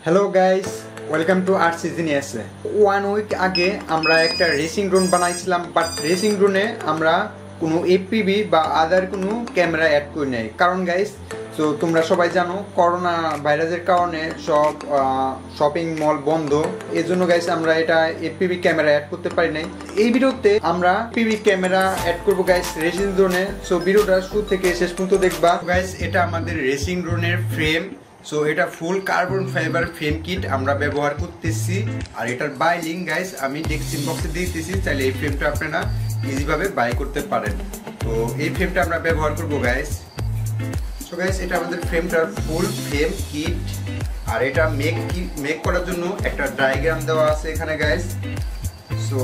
Hello guys, welcome to আর সিজনিয়াস। 1 week আগে আমরা একটা রেসিং ড্রোন বানাইছিলাম, বাট রেসিং ড্রোনে আমরা কোনো এফপিভি বা আদার কোনো ক্যামেরা অ্যাড করি নাই। কারণ গাইস, তো তোমরা সবাই জানো করোনা ভাইরাসের কারণে সব শপিং মল বন্ধ। এই জন্য গাইস আমরা এটা এফপিভি ক্যামেরা অ্যাড করতে পারি নাই। এই ভিডিওতে আমরা এফপিভি ক্যামেরা অ্যাড করবো গাইস রেসিং ড্রোনে। সো ভিডিওটা শুরু থেকে শেষ পর্যন্ত দেখবা। গাইস এটা আমাদের রেসিং ড্রোনের ফ্রেম। সো এটা ফুল কার্বন ফাইবার ফ্রেম কিট আমরা ব্যবহার করতেছি। আর এটার বাই লিঙ্ক গাইস আমি ডেসক্রিপশন বক্সে দিয়ে দিতেছি, চাইলে এই ফ্রেমটা আপনারা ইজিভাবে বাই করতে পারেন। তো এই ফ্রেমটা আমরা ব্যবহার করবো গাইস। সো গাইস এটা আমাদের ফ্রেমটার ফুল ফ্রেম কিট। আর এটা মেক করার জন্য একটা ডায়াগ্রাম দেওয়া আছে এখানে গাইস। সো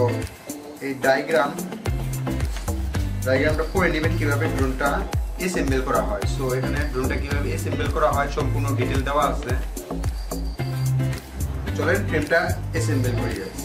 এই ডায়াগ্রামটা পড়ে নেবেন কিভাবে ড্রোনটা অ্যাসেম্বল করা হয়। সো এখানে ড্রোনটা কিভাবে অ্যাসেম্বল করা হয় সম্পূর্ণ ডিটেইল দেওয়া আছে। চলেন ফ্রেমটা অ্যাসেম্বল করি গাইস।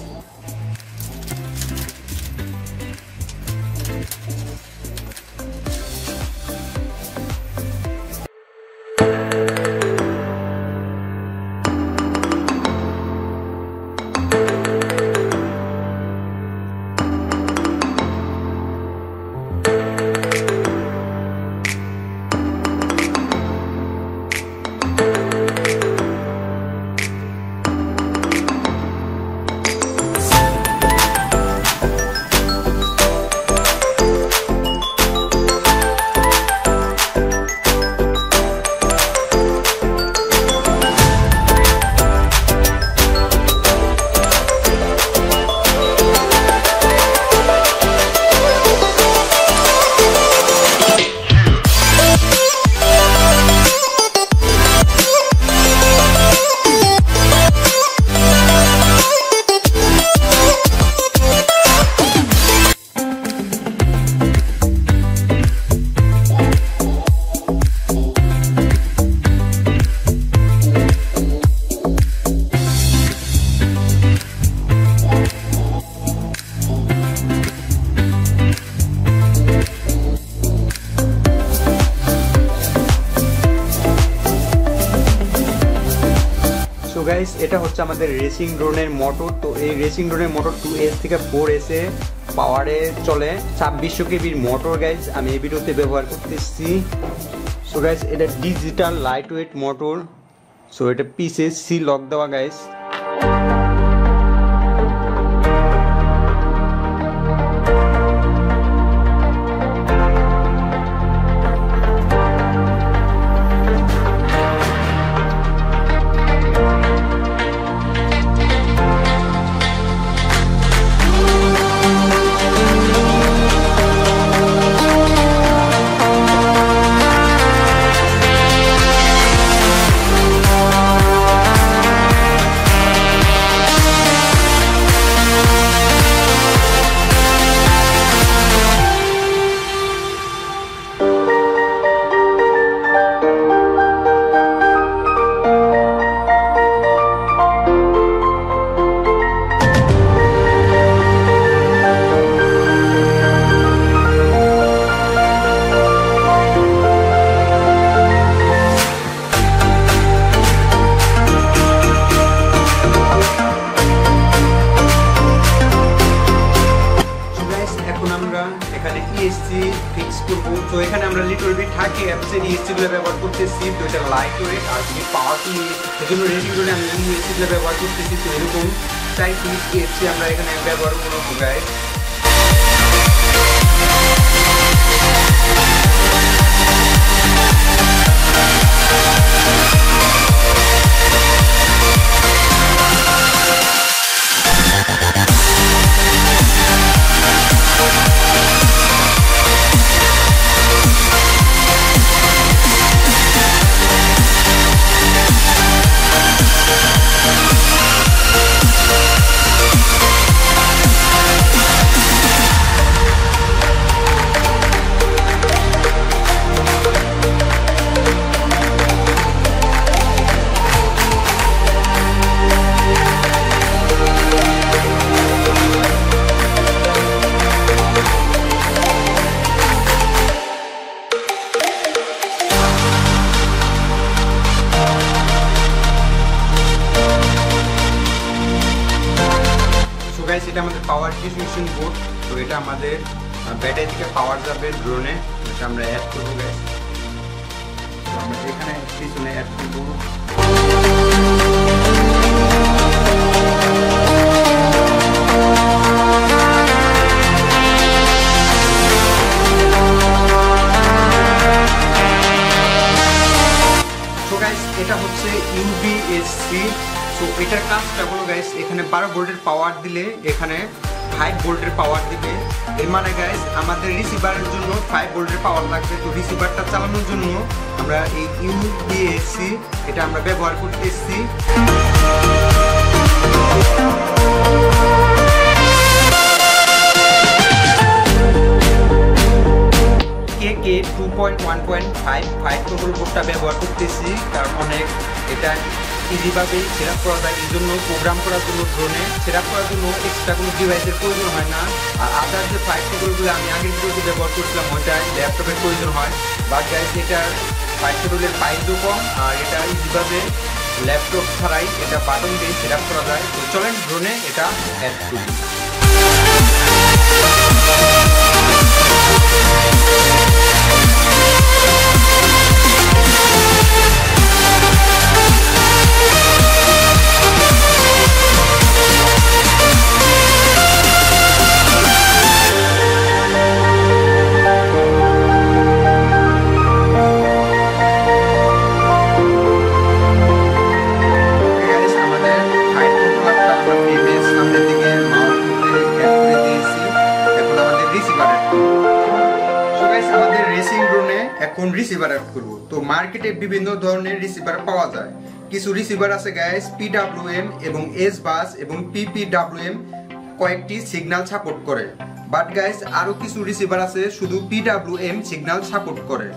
গাইস এটা হচ্ছে আমাদের রেসিং ড্রোনের মোটর। তো এই রেসিং ড্রোনের মোটর 2S থেকে 4S এ পাওয়ারে চলে। 2600 কেবির মোটর গাইস আমি এই ভিডিওতে ব্যবহার করতেছি। সো গাইস এটা digital light weight motor. So এটা পিসে সি লক দেওয়া গাইস। ফিক্স করবো। তো এখানে আমরা লিটল বিট থাকি অ্যাপসের ইএসসি গুলো ব্যবহার করতেছি। তো এটা লাইট ওয়েট আর খুবই পাওয়ারফুল, এজন্য রেডিও ড্রোনে আমি ইএসসি গুলো ব্যবহার করতেছি। তো এরকম 4 পিস ইএসসি আমরা এখানে ব্যবহার করবো গাইস। এটা আমাদের পাওয়ার ডিস্ট্রিবিউশন বোর্ড। তো এটা আমাদের ব্যাটারি থেকে পাওয়ার যাবে ড্রোনে, এটা আমরা অ্যাড করবো গাইস। তো আমরা এখানে পিছনে অ্যাড করবো। এটা হচ্ছে ইউবিএসসি। তো এটার কাজটা হলো গাইস, এখানে 12 ভোল্টের পাওয়ার দিলে এখানে 5 ভোল্টের পাওয়ার দিবে। এর মানে গাইস আমাদের রিসিভারের জন্য 5 ভোল্টের পাওয়ার লাগবে। তো রিসিভারটা চালানোর জন্য আমরা এই ইউবিএসসি এটা আমরা ব্যবহার করতেছি। কে 2.1.5 প্রোটোকল বোর্ডটা ব্যবহার করতেছি, কারণ অনেক এটা ইজিভাবেই সেটআপ করা যায়। এই জন্য প্রোগ্রাম করার জন্য ড্রোনে সেটআপ করার জন্য এক্সট্রা কোনো ডিভাইসের প্রয়োজন হয় না। আর আদার যে 5 প্রোটোকলগুলো আমি আগের ভিডিওতে ব্যবহার করছিলাম ওইটা ল্যাপটপের প্রয়োজন হয়। বাট গাইস এটার 5 প্রোটোকলের প্রাইসও কম, আর এটা ইজিভাবে ল্যাপটপ ছাড়াই এটা বাটন দিয়ে সেটআপ করা যায়। তো চলেন ড্রোনে এটা অ্যাড করি। এখন রিসিভার অ্যাড করব। তো মার্কেটে বিভিন্ন ধরনের রিসিভার পাওয়া যায়। কিছু রিসিভার আছে গাইস পিডব্লিউএম এবং এস বাস এবং পিপিডব্লিউএম কয়েকটি সিগন্যাল সাপোর্ট করে। বাট গাইস আরো কিছু রিসিভার আছে শুধু পিডব্লিউএম সিগন্যাল সাপোর্ট করে।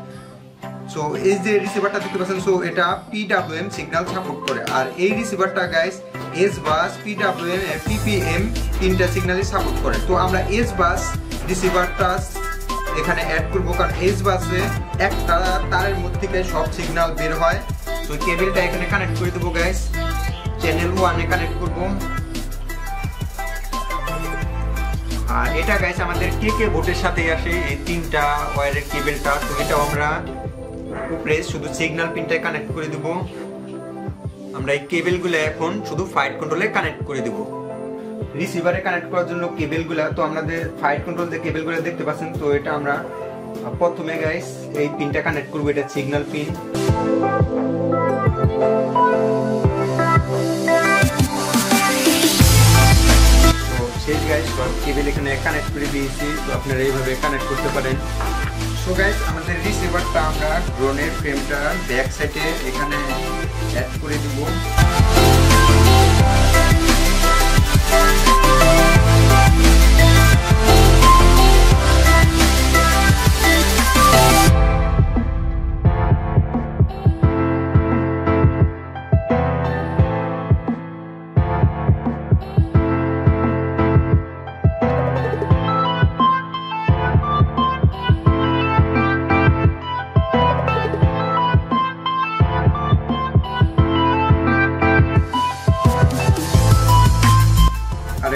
সো এই যে রিসিভারটা দেখতে পাচ্ছেন, সো এটা পিডব্লিউএম সিগন্যাল সাপোর্ট করে। আর এই রিসিভারটা গাইস এস বাস পিডব্লিউএম পিপিএম তিনটা সিগন্যালই সাপোর্ট করে। তো আমরা এস বাস রিসিভারটা এখানে অ্যাড করব, কারণ এস বাসে একটা তারের মধ্যে থেকে সব সিগন্যাল বের হয়। তো কেবলটা এখানে কানেক্ট করে দেবো গাইস, চ্যানেল 1 এ কানেক্ট করব। আর এটা গাইস আমাদের কে বোর্ডের সাথে আসে এই তিনটা ওয়্যারের কেবলটা। তো এটাও আমরা উপরে শুধু সিগন্যাল পিনটায় কানেক্ট করে দেব। আমরা এই কেবলগুলো এখন শুধু ফাইট কন্ট্রোলে কানেক্ট করে দেব। রিসিভারে কানেক্ট করার জন্য কেবলগুলা, তো আমাদের ফাইট কন্ট্রোল যে কেবলগুলো দেখতে পাচ্ছেন, তো এটা আমরা প্রথমে গাইস এই পিনটা কানেক্ট করব, এটা সিগন্যাল পিন। তো শেষ গাইস সব কেবল এখানে কানেক্ট করে দিয়েছি। তো আপনারা এইভাবে কানেক্ট করতে পারেন। সো গাইস আমাদের রিসিভারটা আমরা ড্রোনের ফ্রেমটা ব্যাক সাইডে এখানে অ্যাড করে দিব।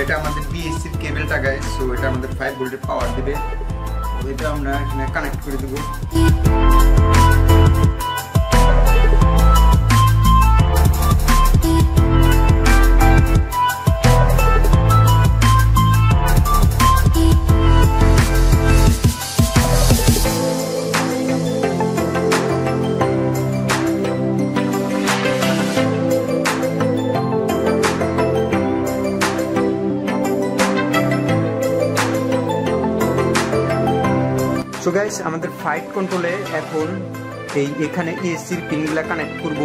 এটা আমাদের বিএসসি কেবলটা গাইস। সো এটা আমাদের 5 ভোল্টের পাওয়ার দিবে। তো এটা আমরা এখানে কানেক্ট করে দেব। সো গাইস আমাদের ফাইট কন্ট্রোলে এখন এই এখানে এসির পিনগুলা কানেক্ট করব।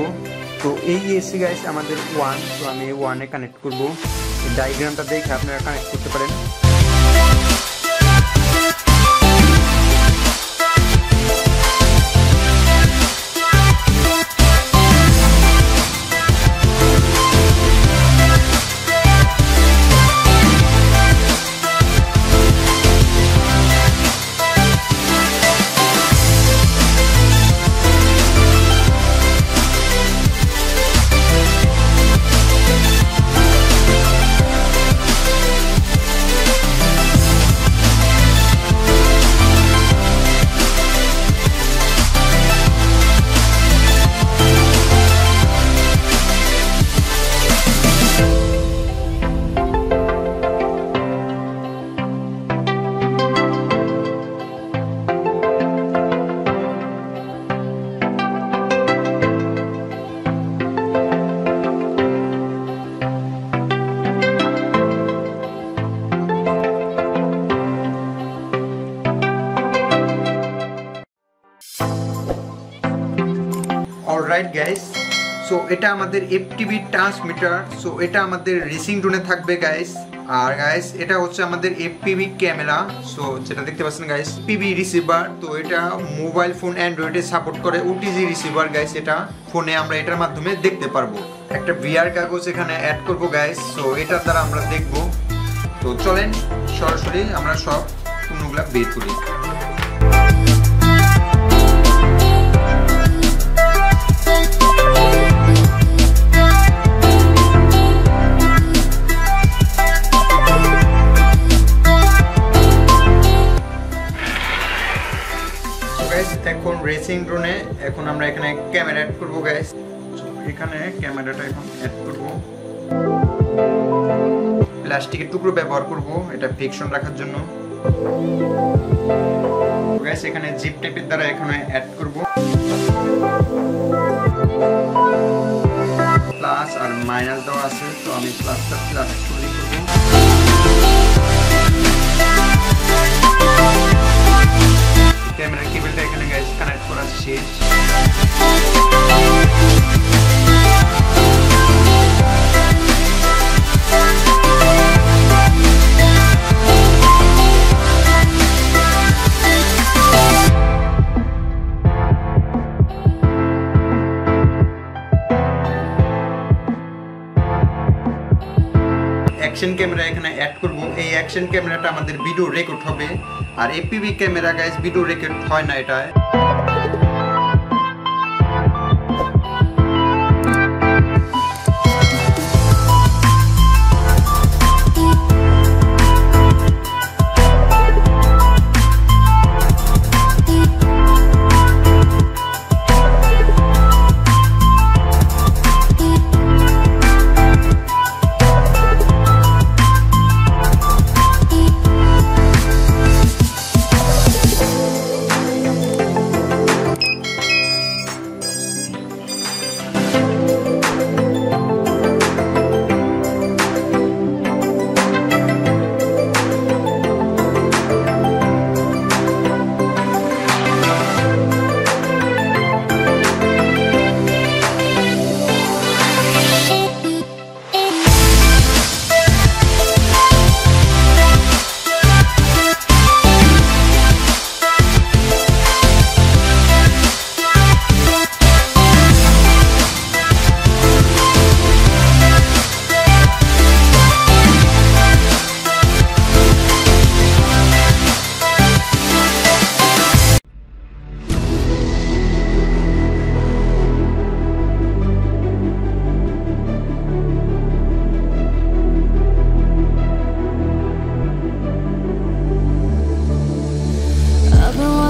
তো এই এসি গাইস আমাদের 1, তো আমি 1 এ কানেক্ট করব। ডায়াগ্রামটা দেখে আপনারা কানেক্ট করতে পারেন। অলরাইট গাইস, সো এটা আমাদের FPV ট্রান্সমিটার। সো এটা আমাদের রেসিং ড্রোনে থাকবে গাইস। আর গাইস এটা হচ্ছে আমাদের FPV ক্যামেরা। সো যেটা দেখতে পাচ্ছেন গাইস FPV রিসিভার। তো এটা মোবাইল ফোন অ্যান্ড্রয়েডে সাপোর্ট করে OTG রিসিভার গাইস। এটা ফোনে আমরা এটার মাধ্যমে দেখতে পারবো। একটা VR কাগজ এখানে অ্যাড করবো গাইস। সো এটার দ্বারা আমরা দেখবো। তো চলেন সরাসরি আমরা সব পণ্যগুলা বের করি। এখন রেসিং ড্রোনে এখন আমরা এখানে ক্যামেরা অ্যাড করবো গাইস। এখানে ক্যামেরাটা এখন অ্যাড করবো। প্লাস্টিকের টুকরো ব্যবহার করব এটা ফিকশন রাখার জন্য। গাইস এখানে জিপ টেপের দ্বারা এখানে অ্যাড করব। প্লাস আর মাইনাস দেওয়া আছে, তো আমি প্লাসটা প্লাস করে করব। ক্যামেরা কেবলটা এখানে গাইস কানেক্ট করা শেষ। অ্যাকশন ক্যামেরা এখানে অ্যাড করব। এই অ্যাকশন ক্যামেরাটা আমাদের ভিডিও রেকর্ড হবে। আর FPV camera guys video record হয় না এটা।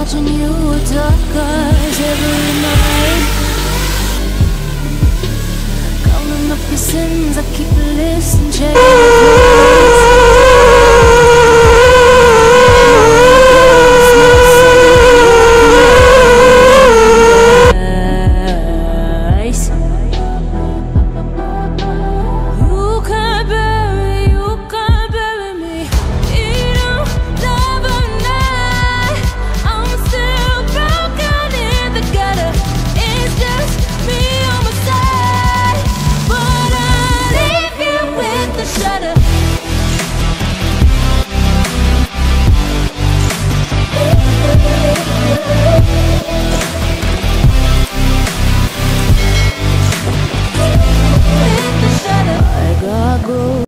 Watching you with dark eyes every night, counting up your sins, I keep living.